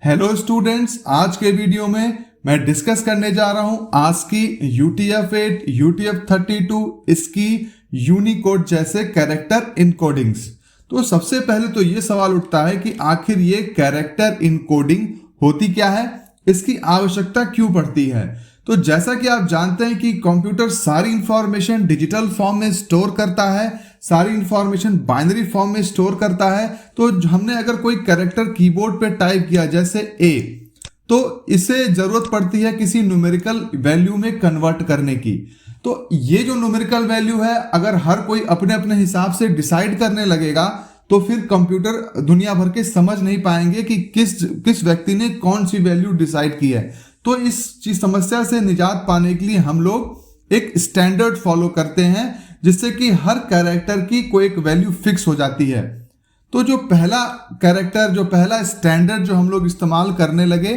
Hello students, आज के video में मैं डिस्कस करने जा रहा हूं ASCII, UTF-8, UTF-32 इसकी यूनिकोड जैसे कैरेक्टर इनकोडिंग्स। तो सबसे पहले तो ये सवाल उठता है कि आखिर ये कैरेक्टर इनकोडिंग होती क्या है, इसकी आवश्यकता क्यों पड़ती है। तो जैसा कि आप जानते हैं कि कंप्यूटर सारी इंफॉर्मेशन डिजिटल फॉर्म में स्टोर करता है, सारी इंफॉर्मेशन बाइनरी फॉर्म में स्टोर करता है। तो हमने अगर कोई कैरेक्टर कीबोर्ड पे टाइप किया जैसे ए, तो इसे जरूरत पड़ती है किसी न्यूमेरिकल वैल्यू में कन्वर्ट करने की। तो ये जो न्यूमेरिकल वैल्यू है, अगर हर कोई अपने अपने हिसाब से डिसाइड करने लगेगा तो फिर कंप्यूटर दुनिया भर के समझ नहीं पाएंगे कि किस व्यक्ति ने कौन सी वैल्यू डिसाइड की है। तो इस चीज समस्या से निजात पाने के लिए हम लोग एक स्टैंडर्ड फॉलो करते हैं, जिससे कि हर कैरेक्टर की कोई एक वैल्यू फिक्स हो जाती है। तो जो पहला स्टैंडर्ड जो हम लोग इस्तेमाल करने लगे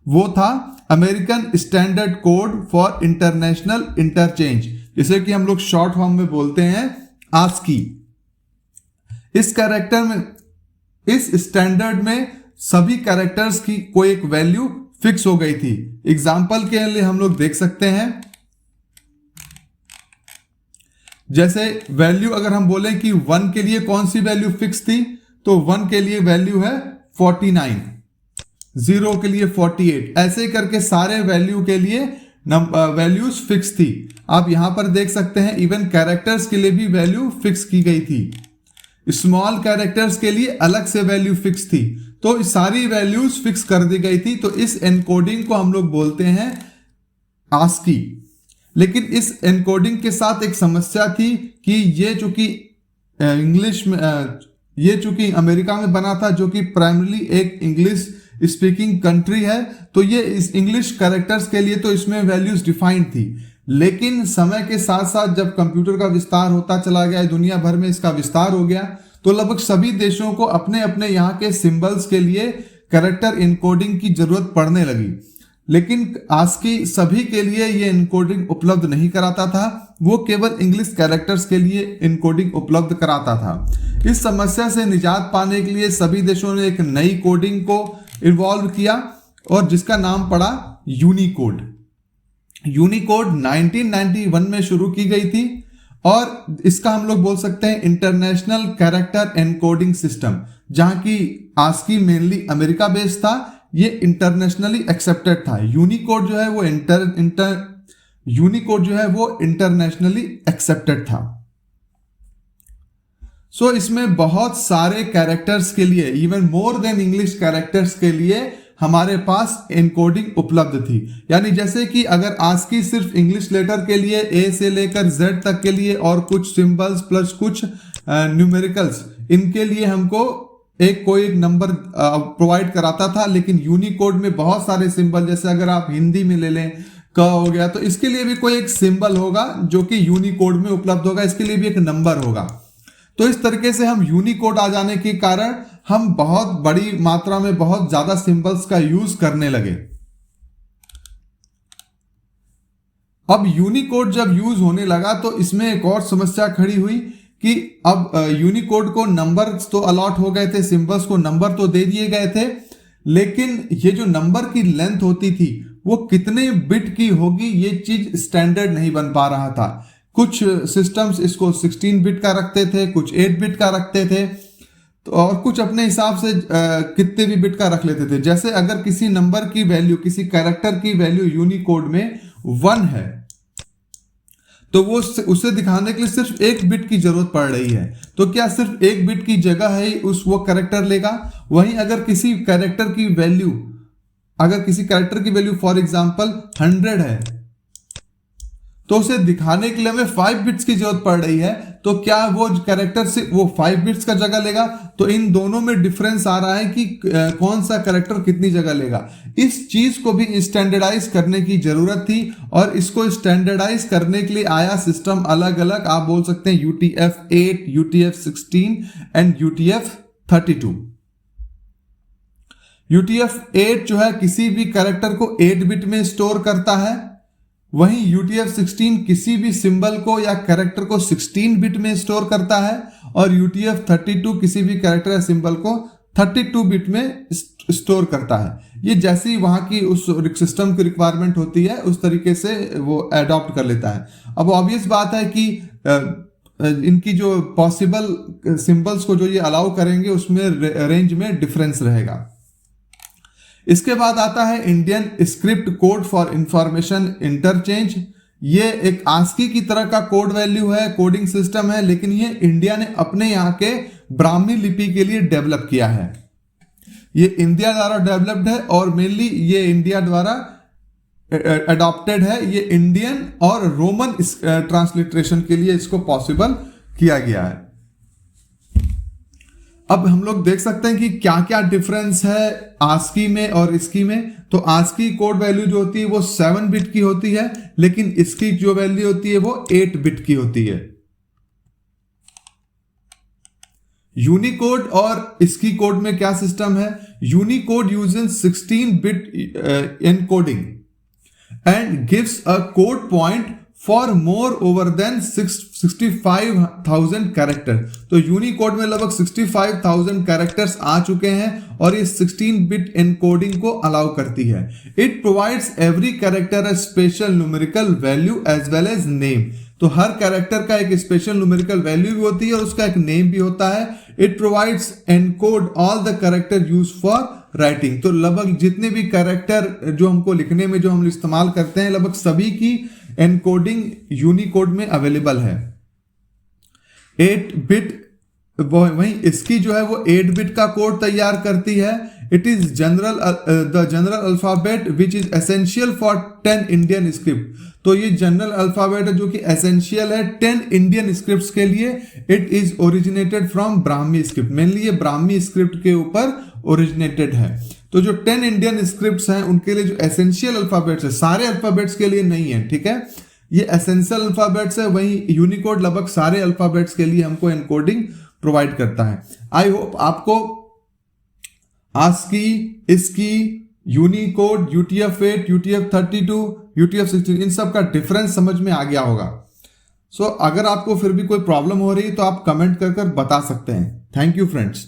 वो था American standard code for international interchange, जिसे कि हम लोग शॉर्ट फॉर्म में बोलते हैं ASCII। इस स्टैंडर्ड में सभी कैरेक्टर्स की कोई एक वैल्यू फिक्स हो गई थी। एग्जाम्पल के लिए हम लोग देख सकते हैं, जैसे वैल्यू अगर हम बोलें कि 1 के लिए कौन सी वैल्यू फिक्स थी, तो 1 के लिए वैल्यू है 49, 0 के लिए 48, ऐसे करके सारे वैल्यू के लिए वैल्यूज फिक्स थी। आप यहां पर देख सकते हैं इवन कैरेक्टर्स के लिए भी वैल्यू फिक्स की गई थी। स्मॉल कैरेक्टर्स के लिए अलग से वैल्यू फिक्स थी। तो सारी वैल्यूज फिक्स कर दी गई थी। तो इस एनकोडिंग को हम लोग बोलते हैं ASCII। लेकिन इस एनकोडिंग के साथ एक समस्या थी कि ये चूंकि इंग्लिश में ये चूंकि अमेरिका में बना था, जो कि प्राइमरीली एक इंग्लिश स्पीकिंग कंट्री है, तो ये इस इंग्लिश कैरेक्टर्स के लिए तो इसमें वैल्यूज डिफाइंड थी। लेकिन समय के साथ साथ जब कंप्यूटर का विस्तार होता चला गया, दुनिया भर में इसका विस्तार हो गया, तो लगभग सभी देशों को अपने अपने यहाँ के सिंबल्स के लिए कैरेक्टर इनकोडिंग की जरूरत पड़ने लगी। लेकिन ASCII सभी के लिए ये इनकोडिंग उपलब्ध नहीं कराता था, वो केवल इंग्लिश कैरेक्टर्स के लिए इनकोडिंग उपलब्ध कराता था। इस समस्या से निजात पाने के लिए सभी देशों ने एक नई कोडिंग को इन्वॉल्व किया और जिसका नाम पड़ा यूनिकोड। यूनिकोड 1991 में शुरू की गई थी और इसका हम लोग बोल सकते हैं इंटरनेशनल कैरेक्टर एनकोडिंग सिस्टम। जहां की ASCII मेनली अमेरिका बेस्ड था, ये इंटरनेशनली एक्सेप्टेड था। यूनिकोड जो है वो इंटरनेशनली एक्सेप्टेड था। सो इसमें बहुत सारे कैरेक्टर्स के लिए, even more than English characters के लिए हमारे पास एनकोडिंग उपलब्ध थी। यानी जैसे कि अगर ASCII सिर्फ इंग्लिश लेटर के लिए A से लेकर Z तक के लिए और कुछ सिंबल्स प्लस कुछ न्यूमेरिकल्स, इनके लिए हमको कोई एक नंबर प्रोवाइड कराता था। लेकिन यूनिकोड में बहुत सारे सिंबल, जैसे अगर आप हिंदी में ले लें क हो गया, तो इसके लिए भी कोई एक सिंबल होगा जो कि यूनिकोड में उपलब्ध होगा, इसके लिए भी एक नंबर होगा। तो इस तरीके से हम यूनिकोड आ जाने के कारण हम बहुत बड़ी मात्रा में बहुत ज्यादा सिंबल्स का यूज करने लगे। अब यूनिकोड जब यूज होने लगा तो इसमें एक और समस्या खड़ी हुई कि अब यूनिकोड को नंबर्स तो अलॉट हो गए थे, सिंबल्स को नंबर तो दे दिए गए थे, लेकिन ये जो नंबर की लेंथ होती थी वो कितने बिट की होगी, ये चीज स्टैंडर्ड नहीं बन पा रहा था। कुछ सिस्टम्स इसको 16 बिट का रखते थे, कुछ 8 बिट का रखते थे, तो और कुछ अपने हिसाब से कितने भी बिट का रख लेते थे। जैसे अगर किसी नंबर की वैल्यू, किसी कैरेक्टर की वैल्यू यूनिकोड में 1 है, तो वो उसे दिखाने के लिए सिर्फ 1 बिट की जरूरत पड़ रही है। तो क्या सिर्फ 1 बिट की जगह है वो कैरेक्टर लेगा? वहीं अगर किसी कैरेक्टर की वैल्यू फॉर एग्जांपल 100 है, तो उसे दिखाने के लिए हमें 5 बिट्स की जरूरत पड़ रही है, तो क्या वो कैरेक्टर से वो 5 बिट्स का जगह लेगा? तो इन दोनों में डिफरेंस आ रहा है कि कौन सा कैरेक्टर कितनी जगह लेगा। इस चीज को भी स्टैंडर्डाइज करने की जरूरत थी और इसको स्टैंडर्डाइज करने के लिए आया सिस्टम अलग अलग। आप बोल सकते हैं UTF-8, UTF-16 and UTF-32। UTF-8 जो है किसी भी कैरेक्टर को 8 बिट में स्टोर करता है, वहीं UTF-16 किसी भी सिंबल को या कैरेक्टर को 16 बिट में स्टोर करता है और UTF-32 किसी भी कैरेक्टर या सिंबल को 32 बिट में स्टोर करता है। ये जैसी वहां की उस सिस्टम की रिक्वायरमेंट होती है उस तरीके से वो अडॉप्ट कर लेता है। अब ऑब्वियस बात है कि इनकी जो पॉसिबल सिंबल्स को जो ये अलाउ करेंगे उसमें रेंज में डिफरेंस रहेगा। इसके बाद आता है Indian script code for information interchange. ये एक आस्की की तरह का कोड वैल्यू है, कोडिंग सिस्टम है, लेकिन ये इंडिया ने अपने यहाँ के ब्राह्मी लिपि के लिए डेवलप किया है। ये इंडिया द्वारा डेवलप्ड है और मेनली ये इंडिया द्वारा अडॉप्टेड है। ये इंडियन और रोमन ट्रांसलिटरेशन के लिए इसको पॉसिबल किया गया है। अब हम लोग देख सकते हैं कि क्या क्या डिफरेंस है आस्की में और इसकी में। तो आस्की कोड वैल्यू जो होती है वो 7 बिट की होती है, लेकिन इसकी जो वैल्यू होती है वो 8 बिट की होती है। यूनिकोड और इसकी कोड में क्या सिस्टम है? Unicode uses 16 bit encoding and gives a code point for more over than 65,000 character. तो यूनिकोड में लगभग 65,000 कैरेक्टर्स आ चुके हैं और ये 16 बिट एनकोडिंग को अलाउ करती है। It provides every character a special numerical value as well as name. तो हर कैरेक्टर का एक स्पेशल न्यूमेरिकल वैल्यू भी होती है और उसका एक नेम भी होता है। It provides encode all the character use for writing. तो लगभग जितने भी कैरेक्टर जो हमको लिखने में जो हम इस्तेमाल करते हैं लगभग सभी की एनकोडिंग यूनिकोड में अवेलेबल है। 8 बिट वहीं इसकी जो है वो 8 बिट का कोड तैयार करती है। It is the general alphabet which is essential for 10 Indian script. तो ये जनरल अल्फाबेट है जो कि एसेंशियल है 10 इंडियन स्क्रिप्ट्स के लिए। It is originated from Brahmi script. Mainly ये ब्राह्मी स्क्रिप्ट के ऊपर ओरिजिनेटेड है। तो जो 10 इंडियन स्क्रिप्ट्स हैं उनके लिए जो एसेंशियल अल्फाबेट्स है, सारे अल्फाबेट्स के लिए नहीं है, ठीक है, ये एसेंशियल अल्फाबेट्स है। वहीं यूनिकोड लगभग सारे अल्फाबेट्स के लिए हमको एनकोडिंग प्रोवाइड करता है। आई होप आपको आस्की, इसकी, यूनिकोड, UTF-8, UTF-32, UTF-16 इन सब का डिफरेंस समझ में आ गया होगा। सो अगर आपको फिर भी कोई प्रॉब्लम हो रही है तो आप कमेंट कर बता सकते हैं। Thank you friends.